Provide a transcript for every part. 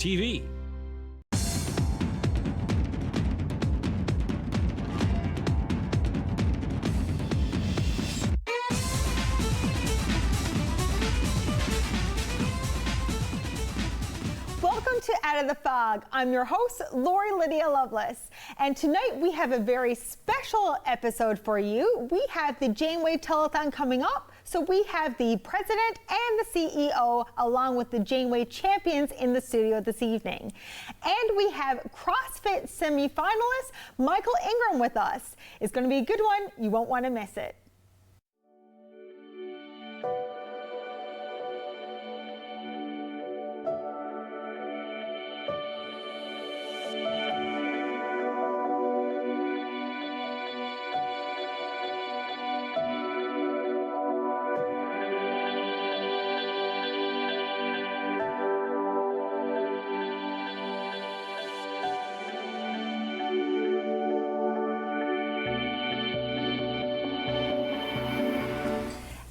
TV. Welcome to Out of the Fog. I'm your host, Lori Lydia Lovelace. And tonight we have a very special episode for you. We have the Janeway Telethon coming up. So we have the president and the CEO along with the Janeway champions in the studio this evening. And we have CrossFit semifinalist Michael Ingram with us. It's going to be a good one. You won't want to miss it.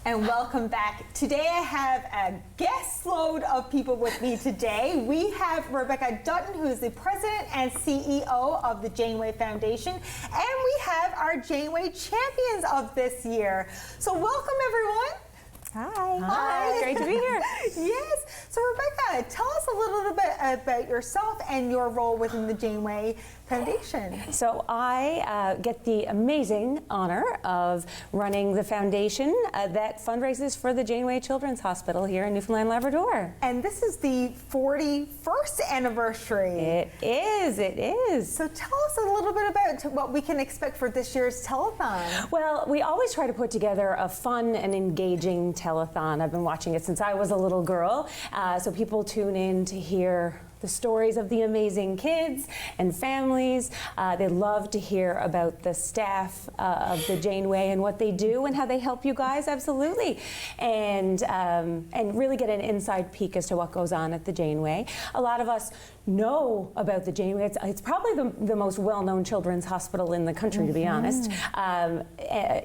And welcome back. Today I have a guest load of people with me today. We have Rebecca Dutton, who is the president and CEO of the Janeway Foundation, and we have our Janeway champions of this year. So welcome everyone. Hi. Great to be here. Yes. So Rebecca, tell us a little bit about yourself and your role within the Janeway Foundation. So I get the amazing honor of running the foundation that fundraises for the Janeway Children's Hospital here in Newfoundland, Labrador. And this is the 41st anniversary. It is. So tell us a little bit about what we can expect for this year's telethon. Well, we always try to put together a fun and engaging telethon. I've been watching it since I was a little girl. So people tune in to hear the stories of the amazing kids and families. They love to hear about the staff of the Janeway and what they do and how they help you guys, absolutely. And really get an inside peek as to what goes on at the Janeway. A lot of us know about the Janeway. It's probably the most well-known children's hospital in the country, to be honest,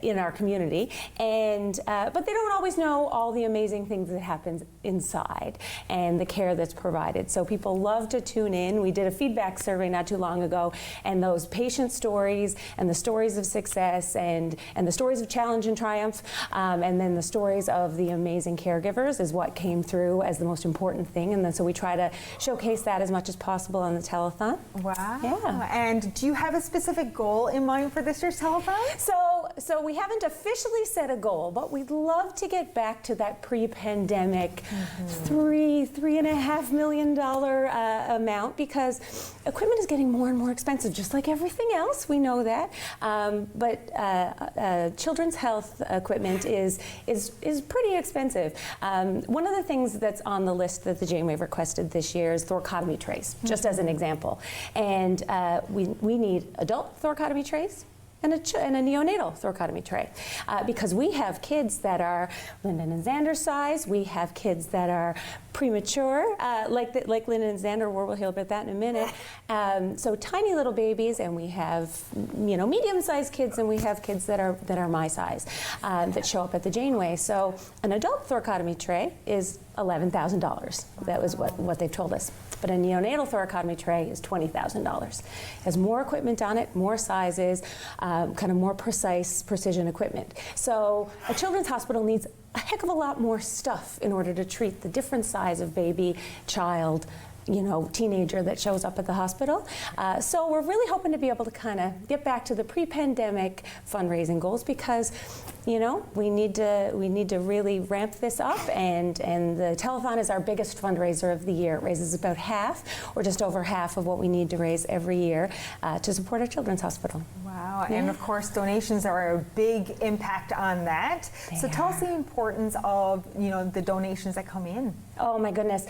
in our community. But they don't always know all the amazing things that happens inside and the care that's provided. So people love to tune in. We did a feedback survey not too long ago, and those patient stories and the stories of success and the stories of challenge and triumph, and then the stories of the amazing caregivers is what came through as the most important thing. And then so we try to showcase that as much as possible on the telethon. Wow. Yeah. And do you have a specific goal in mind for this year's telethon? So we haven't officially set a goal, but we'd love to get back to that pre-pandemic $3.5 million amount, because equipment is getting more and more expensive, just like everything else. We know that. But children's health equipment is pretty expensive. One of the things that's on the list that the Janeway requested this year is thoracotomy trays, just as an example. And we need adult thoracotomy trays and a neonatal thoracotomy tray, because we have kids that are Lyndon and Xander's size. We have kids that are premature, like Lyndon and Xander were. We'll hear about that in a minute. So tiny little babies, and we have medium-sized kids, and we have kids that are my size that show up at the Janeway. So an adult thoracotomy tray is $11,000. That was what they've told us. But a neonatal thoracotomy tray is $20,000. Has more equipment on it, more sizes, kind of more precision equipment. So a children's hospital needs a heck of a lot more stuff in order to treat the different size of baby, child, teenager that shows up at the hospital. So we're really hoping to be able to kind of get back to the pre-pandemic fundraising goals, because we need to really ramp this up, and the telethon is our biggest fundraiser of the year. It raises about half, or just over half, of what we need to raise every year to support our children's hospital. Wow. Yeah. And of course donations are a big impact on that. So tell us the importance of the donations that come in. Oh my goodness.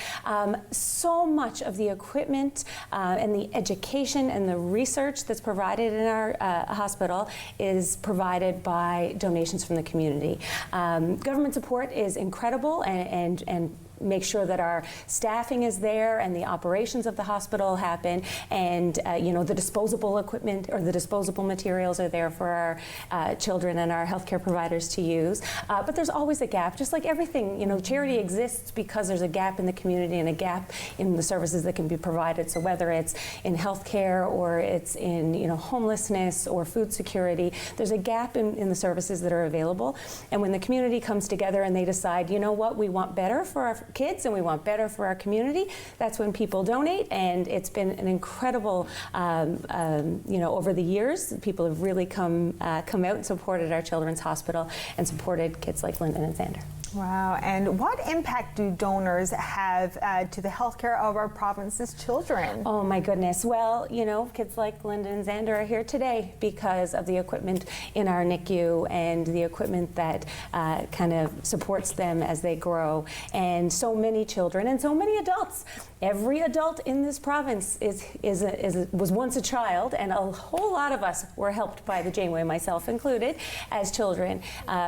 So much of the equipment and the education and the research that's provided in our hospital is provided by donations from the community. Government support is incredible, and make sure that our staffing is there and the operations of the hospital happen, and the disposable equipment or the disposable materials are there for our children and our healthcare providers to use. But there's always a gap, just like everything. Charity exists because there's a gap in the community and a gap in the services that can be provided. So whether it's in healthcare or it's in homelessness or food security, there's a gap in the services that are available. And when the community comes together and they decide, you know what, we want better for our kids and we want better for our community, that's when people donate. And it's been an incredible, over the years, people have really come out and supported our children's hospital and supported kids like Lyndon and Xander. Wow, and what impact do donors have to the healthcare of our province's children? Oh my goodness. Well, kids like Lyndon and Xander are here today because of the equipment in our NICU and the equipment that kind of supports them as they grow. And so many children and so many adults. Every adult in this province was once a child, and a whole lot of us were helped by the Janeway, myself included, as children.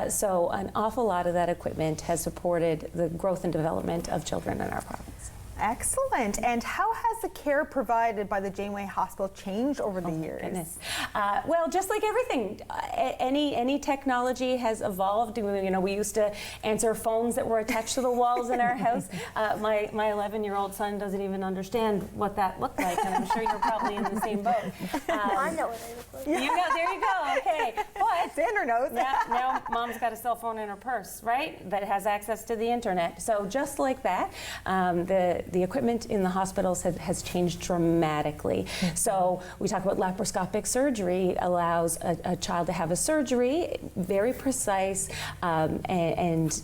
So an awful lot of that equipment has supported the growth and development of children in our province. Excellent. And how has the care provided by the Janeway Hospital changed over the years? Goodness. Well, just like everything, any technology has evolved. We used to answer phones that were attached to the walls in our house. My 11-year-old son doesn't even understand what that looked like, and I'm sure you're probably in the same boat. I know what they look like. There you go. Okay. But Xander knows. now mom's got a cell phone in her purse, right? That has access to the internet. So just like that, the equipment in the hospitals has changed dramatically. So we talk about laparoscopic surgery allows a child to have a surgery, very precise, and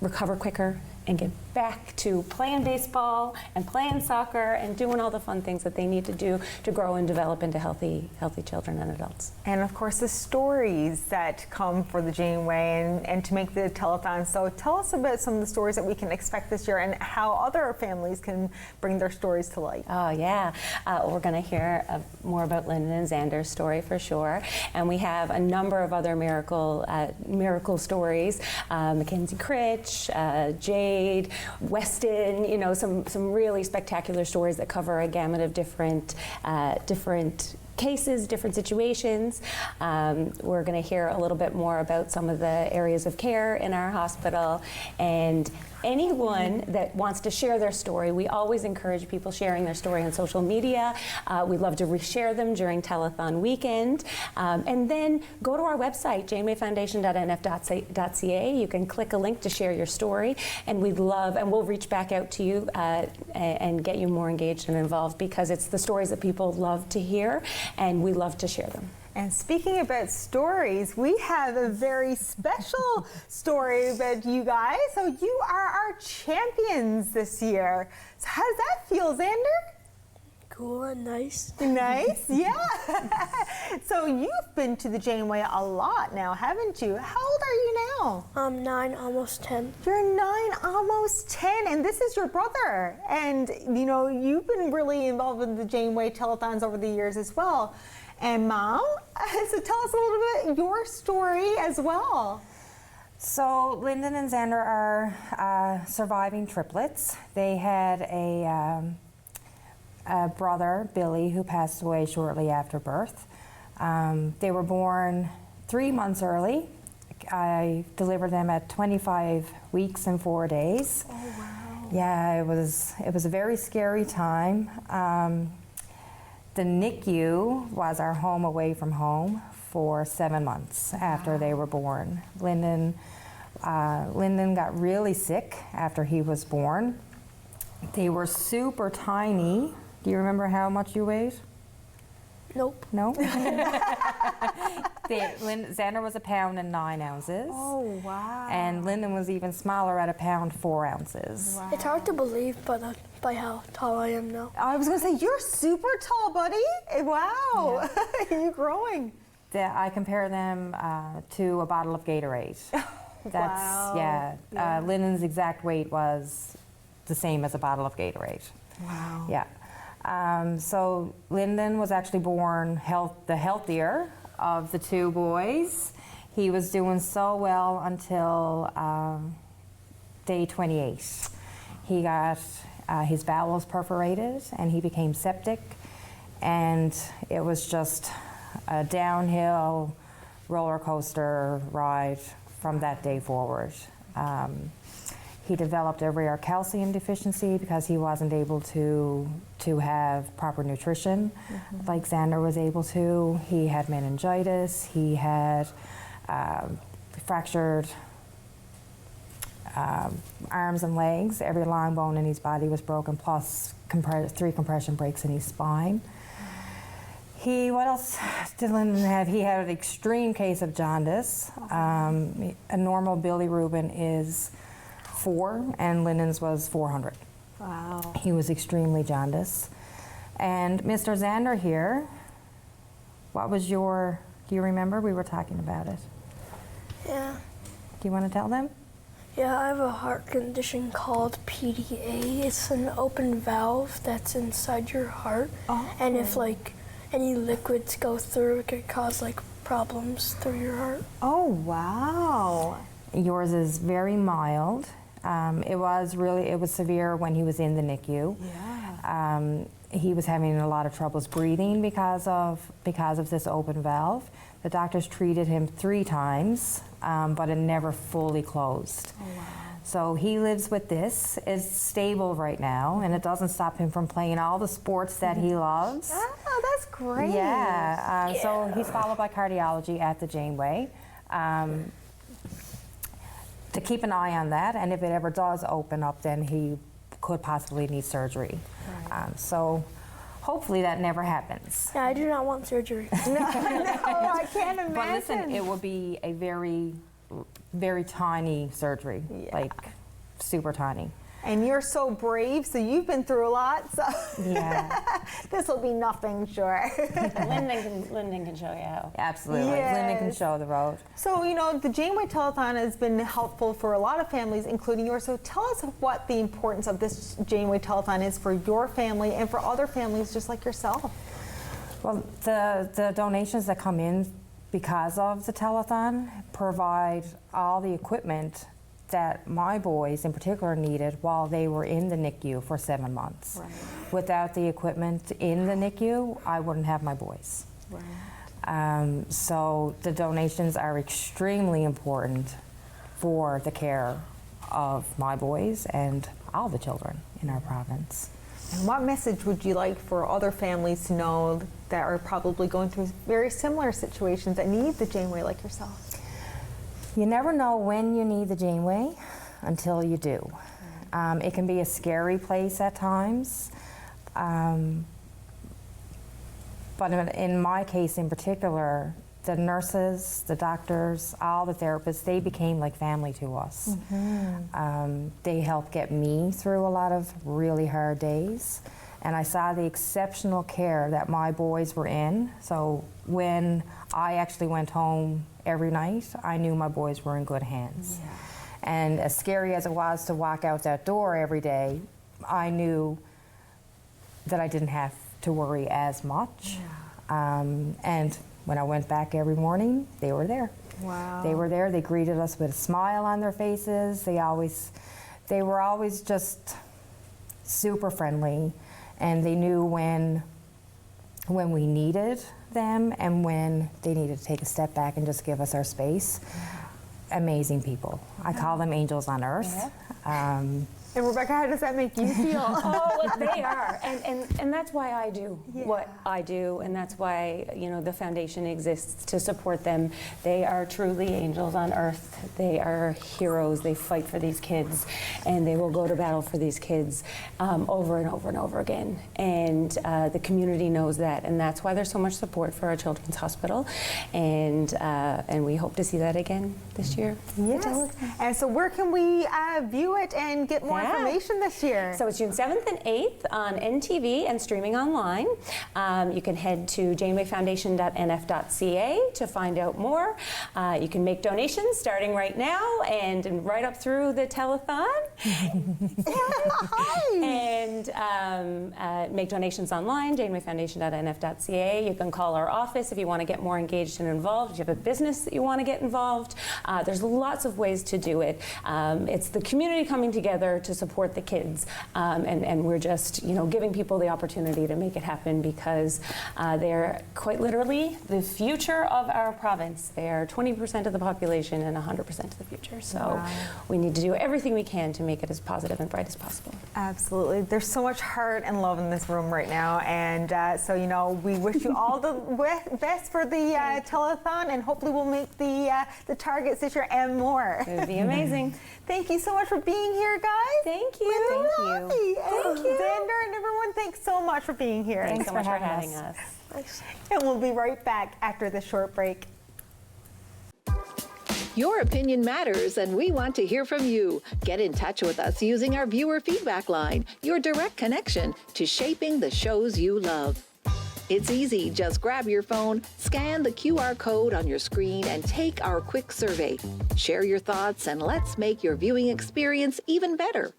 recover quicker and get back to playing baseball and playing soccer and doing all the fun things that they need to do to grow and develop into healthy children and adults. And of course the stories that come for the Janeway and to make the telethon. So tell us about some of the stories that we can expect this year and how other families can bring their stories to light. Oh yeah, we're going to hear more about Lyndon and Xander's story for sure, and we have a number of other miracle stories. Mackenzie Critch, Jade, Weston, some really spectacular stories that cover a gamut of different cases, different situations. We're going to hear a little bit more about some of the areas of care in our hospital, and anyone that wants to share their story, we always encourage people sharing their story on social media. We love to reshare them during telethon weekend. And then go to our website, janewayfoundation.nf.ca. You can click a link to share your story, and we'll reach back out to you and get you more engaged and involved, because it's the stories that people love to hear, and we love to share them. And speaking about stories, we have a very special story about you guys. So you are our champions this year. So how does that feel, Xander? Cool and nice. Nice, yeah. So you've been to the Janeway a lot now, haven't you? How old are you now? I'm 9, almost 10. You're 9, almost 10, and this is your brother. And you've been really involved with the Janeway telethons over the years as well. And Mom, so tell us a little bit your story as well. So Lyndon and Xander are surviving triplets. They had a brother, Billy, who passed away shortly after birth. They were born 3 months early. I delivered them at 25 weeks and 4 days. Oh, wow. Yeah, it was a very scary time. The NICU was our home away from home for 7 months after they were born. Lyndon got really sick after he was born. They were super tiny. Do you remember how much you weighed? Nope. No? Xander was 1 pound and 9 ounces. Oh, wow. And Lyndon was even smaller at 1 pound 4 ounces. Wow. It's hard to believe by how tall I am now. I was going to say, you're super tall, buddy. Wow. Yeah. You're growing. I compare them to a bottle of Gatorade. Wow. Yeah. Lyndon's exact weight was the same as a bottle of Gatorade. Wow. Yeah. So Lyndon was actually born the healthier of the 2 boys. He was doing so well until day 28. He got his bowels perforated and he became septic, and it was just a downhill roller coaster ride from that day forward. He developed a rare calcium deficiency because he wasn't able to have proper nutrition like Xander was able to. He had meningitis, he had fractured arms and legs. Every long bone in his body was broken, plus 3 compression breaks in his spine. What else did Lyndon have? He had an extreme case of jaundice. A normal bilirubin is 4, and Lyndon's was 400. Wow. He was extremely jaundiced. And Mr. Xander here, do you remember? We were talking about it. Yeah. Do you want to tell them? Yeah, I have a heart condition called PDA. It's an open valve that's inside your heart. Oh. And if like any liquids go through, it could cause like problems through your heart. Oh, wow. Yours is very mild. It was severe when he was in the NICU. Yeah. He was having a lot of troubles breathing because of this open valve. The doctors treated him 3 times, but it never fully closed. Oh, wow. So he lives with this. It's stable right now, and it doesn't stop him from playing all the sports that he loves. Oh, that's great. Yeah. So he's followed by cardiology at the Janeway. To keep an eye on that, and if it ever does open up, then he could possibly need surgery. Right. So hopefully that never happens. Yeah, I do not want surgery. No, I can't imagine. But listen, it will be a very, very tiny surgery, Yeah. like super tiny. And you're so brave, so you've been through a lot, so Yeah. this will be nothing, sure. Lyndon can show you how. Absolutely. Yes. Lyndon can show the road. So, the Janeway Telethon has been helpful for a lot of families, including yours. So tell us what the importance of this Janeway Telethon is for your family and for other families just like yourself. Well, the donations that come in because of the telethon provide all the equipment that my boys in particular needed while they were in the NICU for 7 months. Right. Without the equipment in the NICU, I wouldn't have my boys. Right. So the donations are extremely important for the care of my boys and all the children in our province. And what message would you like for other families to know that are probably going through very similar situations that need the Janeway like yourself? You never know when you need the Janeway until you do. It can be a scary place at times, but in my case in particular, the nurses, the doctors, all the therapists, they became like family to us. They helped get me through a lot of really hard days, and I saw the exceptional care that my boys were in. So when I actually went home every night, I knew my boys were in good hands. Yeah. And as scary as it was to walk out that door every day, I knew that I didn't have to worry as much. Yeah. And when I went back every morning, they were there. Wow. They were there. They greeted us with a smile on their faces. They were always just super friendly, and they knew when we needed them and when they needed to take a step back and just give us our space. Amazing people. I call them angels on earth. Yeah. And Rebecca, how does that make you feel? Oh, they are, and that's why I do what I do, and that's why the foundation exists to support them. They are truly angels on earth. They are heroes. They fight for these kids, and they will go to battle for these kids over and over and over again. And the community knows that, and that's why there's so much support for our Children's Hospital, and we hope to see that again this year. Yes. And so where can we view it and get more information this year? So it's June 7th and 8th on NTV and streaming online. You can head to janewayfoundation.nf.ca to find out more. You can make donations starting right now and right up through the telethon. And make donations online, janewayfoundation.nf.ca. You can call our office if you want to get more engaged and involved. If you have a business that you want to get involved, there's lots of ways to do it. It's the community coming together to support the kids, and we're just, giving people the opportunity to make it happen because they're quite literally the future of our province. They're 20% of the population and 100% of the future. So we need to do everything we can to make it as positive and bright as possible. Absolutely. There's so much heart and love in this room right now, and so we wish you all the best for the telethon, and hopefully we'll make the targets this year and more. It would be amazing. Thank you so much for being here, guys. Thank you. Thank you. Xander and everyone, thanks so much for being here. Thanks so much for having us. And we'll be right back after this short break. Your opinion matters, and we want to hear from you. Get in touch with us using our viewer feedback line, your direct connection to shaping the shows you love. It's easy. Just grab your phone, scan the QR code on your screen, and take our quick survey. Share your thoughts, and let's make your viewing experience even better.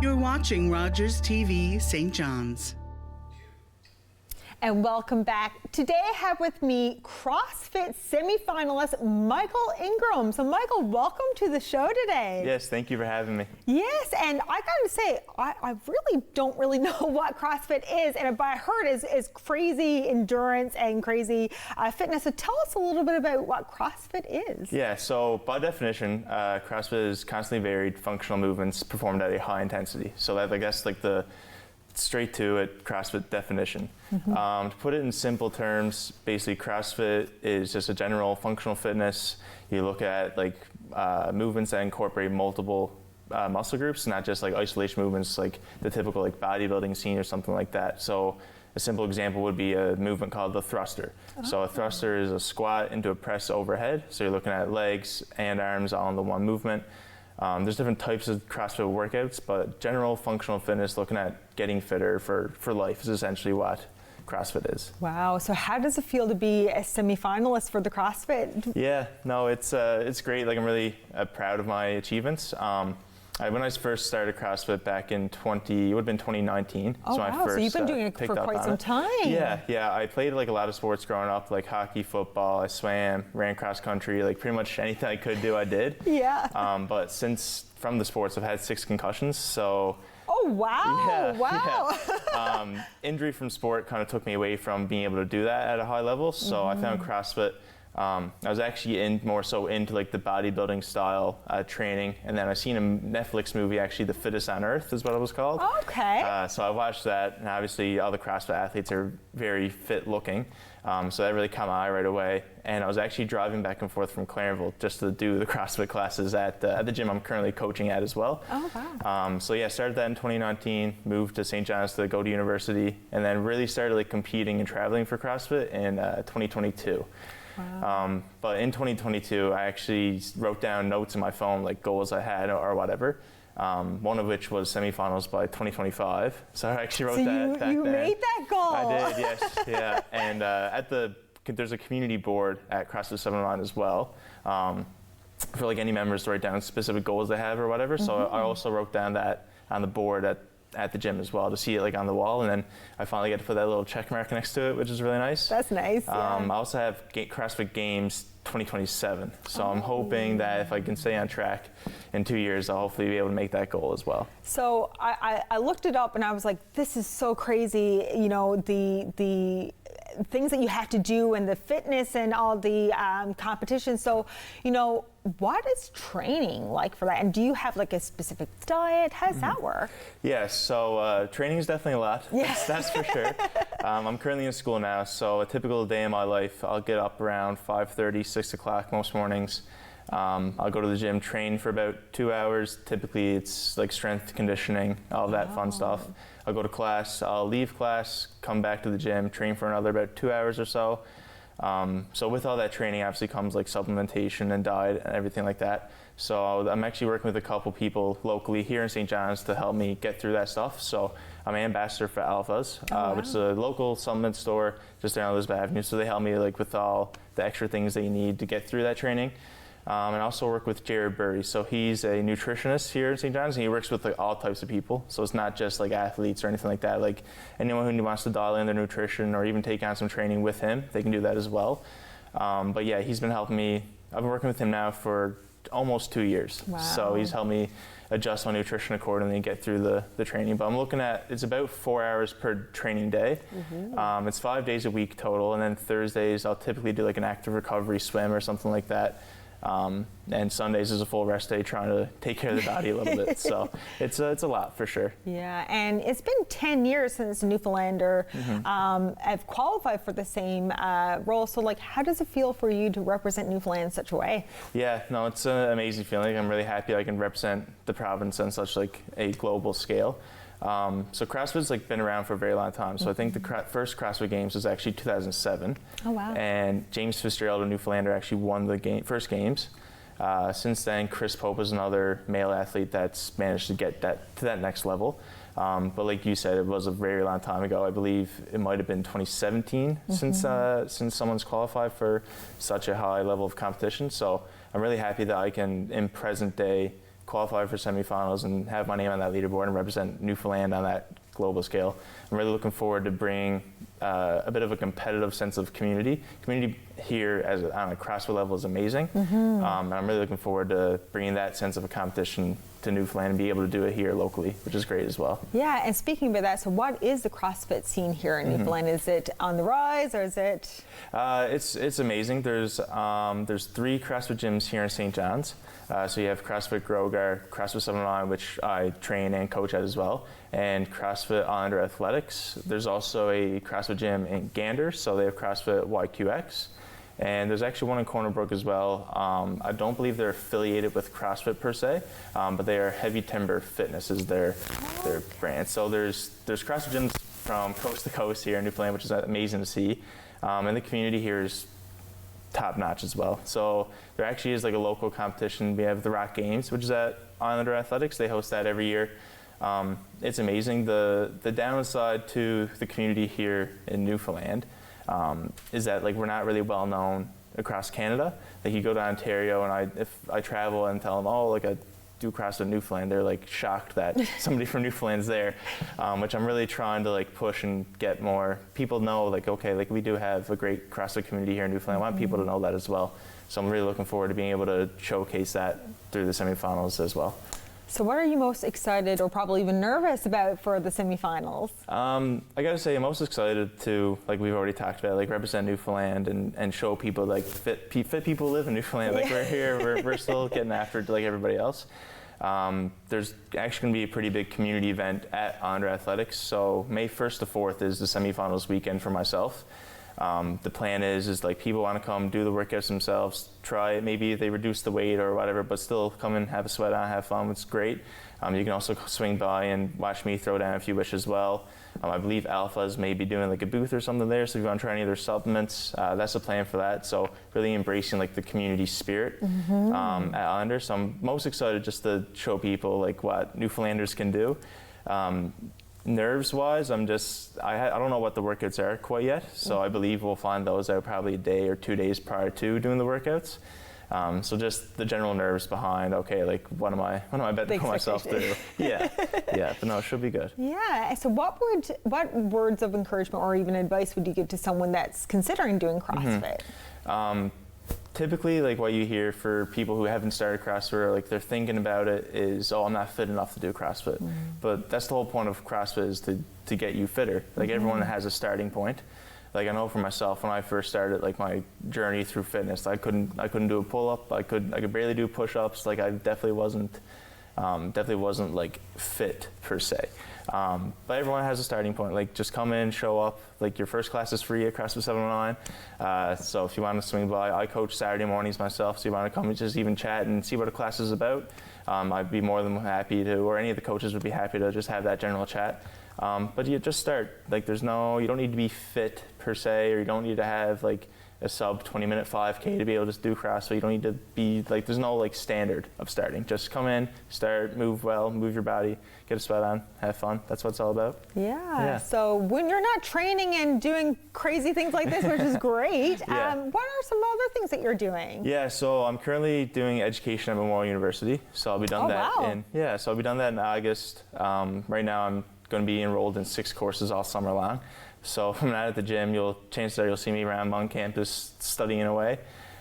You're watching Rogers TV St. John's. And welcome back. Today I have with me CrossFit semifinalist Michael Ingram. So Michael, welcome to the show today. Yes, thank you for having me. Yes, and I gotta say, I really don't know what CrossFit is, and but I heard is crazy endurance and crazy fitness. So tell us a little bit about what CrossFit is. Yeah, so by definition, CrossFit is constantly varied functional movements performed at a high intensity. So that, I guess, like the straight to it CrossFit definition. To put it in simple terms, basically CrossFit is just a general functional fitness. You look at movements that incorporate multiple muscle groups, not just like isolation movements like the typical like bodybuilding scene or something like that. So a simple example would be a movement called the thruster. So a thruster is a squat into a press overhead. So you're looking at legs and arms all in the one movement. There's different types of CrossFit workouts, but general functional fitness, looking at getting fitter for life, is essentially what CrossFit is. Wow, so how does it feel to be a semi-finalist for the CrossFit? Yeah, no, it's great. Like, I'm really proud of my achievements. When I first started CrossFit back in 2019. Oh, wow, so you've been doing it for quite some time. Yeah, I played like a lot of sports growing up, like hockey, football, I swam, ran cross country, like pretty much anything I could do, I did. Yeah. But from the sports, I've had 6 concussions, so. Oh, wow, wow. Yeah. Injury from sport kind of took me away from being able to do that at a high level, so I found CrossFit. I was actually more so into like the bodybuilding style training, and then I seen a Netflix movie, actually, The Fittest on Earth is what it was called. Okay. So I watched that, and obviously all the CrossFit athletes are very fit looking, so that really caught my eye right away. And I was actually driving back and forth from Clarenville just to do the CrossFit classes at the gym I'm currently coaching at as well. Oh, wow. So yeah, started that in 2019, moved to St. John's to go to university, and then really started like competing and traveling for CrossFit in 2022. Wow. But in 2022, I actually wrote down notes in my phone, like goals I had or whatever. One of which was semifinals by 2025. So I actually wrote that back then. You made that goal. I did, yes, yeah. And there's a community board at CrossFit 7 as well. For like any members to write down specific goals they have or whatever. So I also wrote down that on the board at the gym as well, to see it like on the wall, and then I finally get to put that little check mark next to it, which is really nice. That's nice. Yeah. I also have CrossFit Games 2027, so I'm hoping that if I can stay on track in 2 years, I'll hopefully be able to make that goal as well. So I looked it up and I was like, this is so crazy, the things that you have to do and the fitness and all the competition. So, what is training like for that? And do you have like a specific diet? How does that work? Yes, so training is definitely a lot. Yes. That's for sure. I'm currently in school now, so a typical day in my life, I'll get up around 5:30, 6 o'clock most mornings. I'll go to the gym, train for about 2 hours. Typically it's like strength conditioning, all that fun stuff. I'll go to class, I'll leave class, come back to the gym, train for another about 2 hours or so. So with all that training obviously comes like supplementation and diet and everything like that. So I'm actually working with a couple people locally here in St. John's to help me get through that stuff. So I'm an ambassador for Alphas, which is a local supplement store just down Elizabeth Avenue. So they help me like with all the extra things that you need to get through that training. And I also work with Jared Burry. So he's a nutritionist here in St. John's, and he works with like all types of people. So it's not just like athletes or anything like that. Like anyone who wants to dial in their nutrition or even take on some training with him, they can do that as well. But yeah, he's been helping me. I've been working with him now for almost 2 years. Wow. So he's helped me adjust my nutrition accordingly and get through the training. But I'm looking at, it's about 4 hours per training day. It's 5 days a week total, and then Thursdays I'll typically do like an active recovery swim or something like that. And Sundays is a full rest day, trying to take care of the body a little bit. So it's a lot for sure. Yeah, and it's been 10 years since Newfoundlander have qualified for the same role. So like, how does it feel for you to represent Newfoundland in such a way? Yeah, no, it's an amazing feeling. I'm really happy I can represent the province on such like a global scale. So CrossFit's like been around for a very long time. So I think the first CrossFit Games was actually 2007. Oh wow! And James Fitzgerald, a Newfoundlander, actually won the first games. Since then, Chris Pope is another male athlete that's managed to get to that next level. But like you said, it was a very long time ago. I believe it might have been 2017 since someone's qualified for such a high level of competition. So I'm really happy that I can, in present day, qualify for semifinals and have my name on that leaderboard and represent Newfoundland on that global scale. I'm really looking forward to bringing a bit of a competitive sense of community. Community here on a CrossFit level is amazing. And I'm really looking forward to bringing that sense of a competition to Newfoundland and be able to do it here locally, which is great as well. Yeah, and speaking about that, so what is the CrossFit scene here in Newfoundland? Is it on the rise, or is it? It's amazing. There's 3 CrossFit gyms here in St. John's. So you have CrossFit Grogar, CrossFit 709, which I train and coach at as well, and CrossFit Islander Athletics. There's also a CrossFit gym in Gander, so they have CrossFit YQX. And there's actually one in Corner Brook as well. I don't believe they're affiliated with CrossFit per se, but they are Heavy Timber Fitness is their brand. So there's CrossFit gyms from coast to coast here in Newfoundland, which is amazing to see. And the community here is top notch as well. So there actually is like a local competition. We have the Rock Games, which is at Islander Athletics. They host that every year. It's amazing. The downside to the community here in Newfoundland is that like we're not really well known across Canada. Like you go to Ontario, and if I travel and tell them, oh, like I do CrossFit Newfoundland, they're like shocked that somebody from Newfoundland's there, which I'm really trying to like push and get more people know, like, okay, like we do have a great CrossFit community here in Newfoundland. I want people to know that as well. So I'm really looking forward to being able to showcase that through the semifinals as well. So what are you most excited or probably even nervous about for the semifinals? I gotta say, I'm most excited to, like we've already talked about, like represent Newfoundland and show people like fit people live in Newfoundland. Like we're here, we're still getting after it like everybody else. There's actually going to be a pretty big community event at Islander Athletics. So May 1st to 4th is the semifinals weekend for myself. The plan is like people want to come do the workouts themselves, try it. Maybe they reduce the weight or whatever, but still come and have a sweat on, have fun. It's great. You can also swing by and watch me throw down if you wish as well. I believe Alpha's may be doing like a booth or something there, so if you want to try any of their supplements, that's the plan for that. So really embracing like the community spirit at Islander. So I'm most excited just to show people like what Newfoundlanders can do. Nerves-wise, I don't know what the workouts are quite yet, so I believe we'll find those out probably a day or 2 days prior to doing the workouts. So just the general nerves behind, okay, like what am I about to put myself through? Yeah, but no, it should be good. Yeah. So what words of encouragement or even advice would you give to someone that's considering doing CrossFit? Typically, like what you hear for people who haven't started CrossFit or like they're thinking about it is, oh, I'm not fit enough to do CrossFit. But that's the whole point of CrossFit is to get you fitter. Like everyone has a starting point. Like I know for myself when I first started like my journey through fitness, I couldn't do a pull-up. I could barely do push-ups. Like I definitely wasn't like fit per se. But everyone has a starting point. Like just come in, show up. Like your first class is free at CrossFit 709. So if you want to swing by, I coach Saturday mornings myself. So you want to come and just even chat and see what a class is about. I'd be more than happy to, or any of the coaches would be happy to just have that general chat. But you just start. Like you don't need to be fit per se, or you don't need to have like a sub 20-minute 5K to be able to do CrossFit. You don't need to be like, there's no like standard of starting. Just come in, start, move well, move your body, get a sweat on, have fun. That's what it's all about. Yeah. So when you're not training and doing crazy things like this, which is great, what are some other things that you're doing? Yeah, so I'm currently doing education at Memorial University. So I'll be done so I'll be done that in August. Right now I'm going to be enrolled in 6 courses all summer long. So if I'm not at the gym, chances are you'll see me around on campus studying away.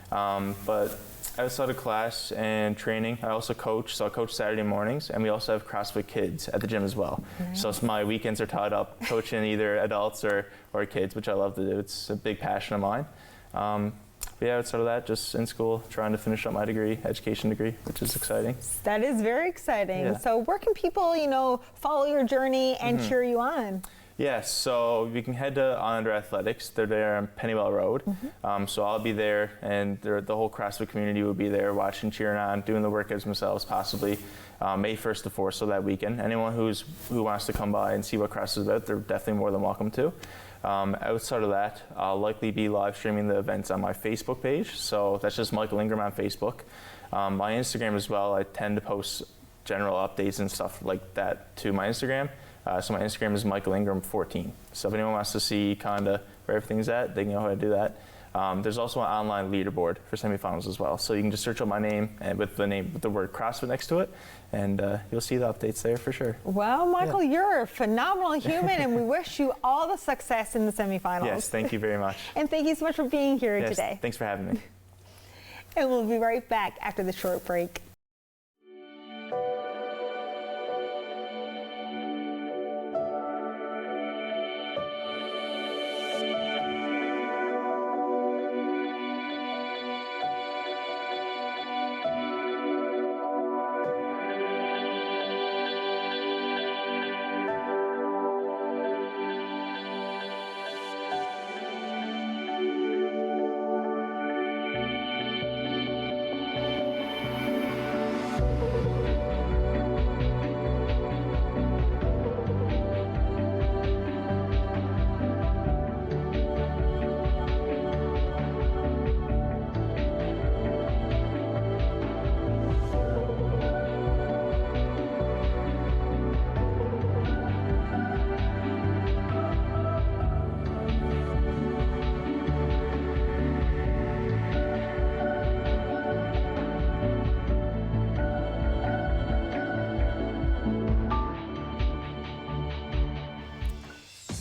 But outside of class and training, I also coach. So I coach Saturday mornings, and we also have CrossFit Kids at the gym as well. Nice. So my weekends are tied up coaching either adults or kids, which I love to do. It's a big passion of mine. But yeah, outside of that, just in school, trying to finish up my degree, education degree, which is exciting. That is very exciting. Yeah. So where can people, follow your journey and cheer you on? Yes, so you can head to On Under Athletics. They're there on Pennywell Road. So I'll be there, and the whole CrossFit community will be there watching, cheering on, doing the workouts themselves, possibly May 1st to 4th, so that weekend. Anyone who wants to come by and see what CrossFit is about, they're definitely more than welcome to. Outside of that, I'll likely be live streaming the events on my Facebook page. So that's just Michael Ingram on Facebook. My Instagram as well, I tend to post general updates and stuff like that to my Instagram. So my Instagram is Michael Ingram 14. So if anyone wants to see kind of where everything's at, they can know how to do that. There's also an online leaderboard for semifinals as well. So you can just search up my name and with the word CrossFit next to it, and you'll see the updates there for sure. Well, Michael, you're a phenomenal human, and we wish you all the success in the semifinals. Yes, thank you very much. And thank you so much for being here today. Thanks for having me. And we'll be right back after the short break.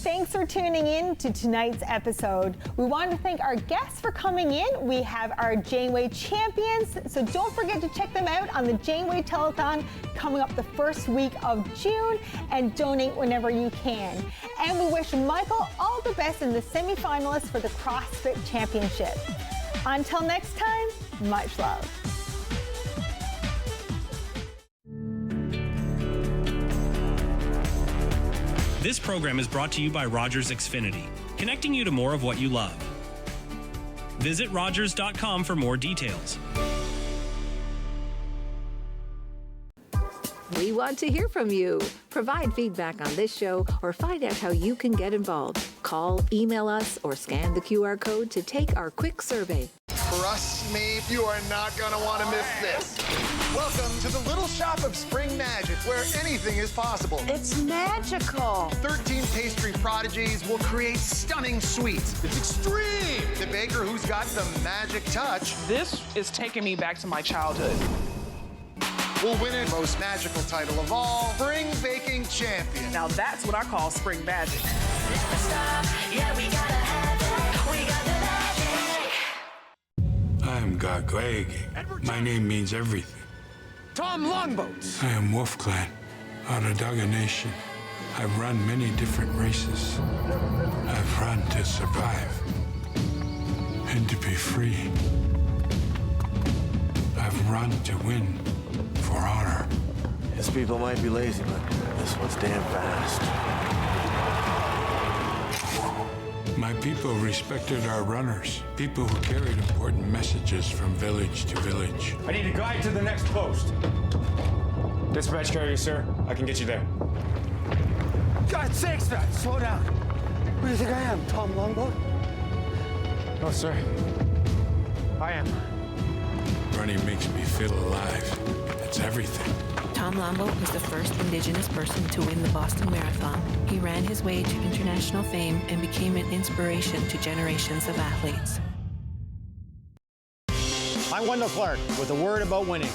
Thanks for tuning in to tonight's episode. We want to thank our guests for coming in. We have our Janeway champions, so don't forget to check them out on the Janeway Telethon coming up the first week of June, and donate whenever you can. And we wish Michael all the best in the semifinalists for the CrossFit Championship. Until next time, much love. This program is brought to you by Rogers Xfinity, connecting you to more of what you love. Visit Rogers.com for more details. We want to hear from you. Provide feedback on this show or find out how you can get involved. Call, email us, or scan the QR code to take our quick survey. Trust me, you are not going to want to miss this. Welcome to the little shop of spring magic, where anything is possible. It's magical. 13 pastry prodigies will create stunning sweets. It's extreme. The baker who's got the magic touch. This is taking me back to my childhood. Will win it most magical title of all, Spring Baking Champion. Now that's what I call spring magic. Never stop. Yeah, we gotta have it. We got the magic. I am Gagwege. My name means everything. Tom Longboats. I am Wolf Clan, Onondaga Nation. I've run many different races. I've run to survive and to be free. I've run to win for honor. His people might be lazy, but this one's damn fast. My people respected our runners, people who carried important messages from village to village. I need a guide to the next post. Dispatch carrier, sir. I can get you there. God's sakes, man, slow down. Where do you think I am, Tom Longboat? No, sir. I am. Running makes me feel alive. It's everything. Tom Lambo was the first Indigenous person to win the Boston Marathon. He ran his way to international fame and became an inspiration to generations of athletes. I'm Wendell Clark with a word about winning.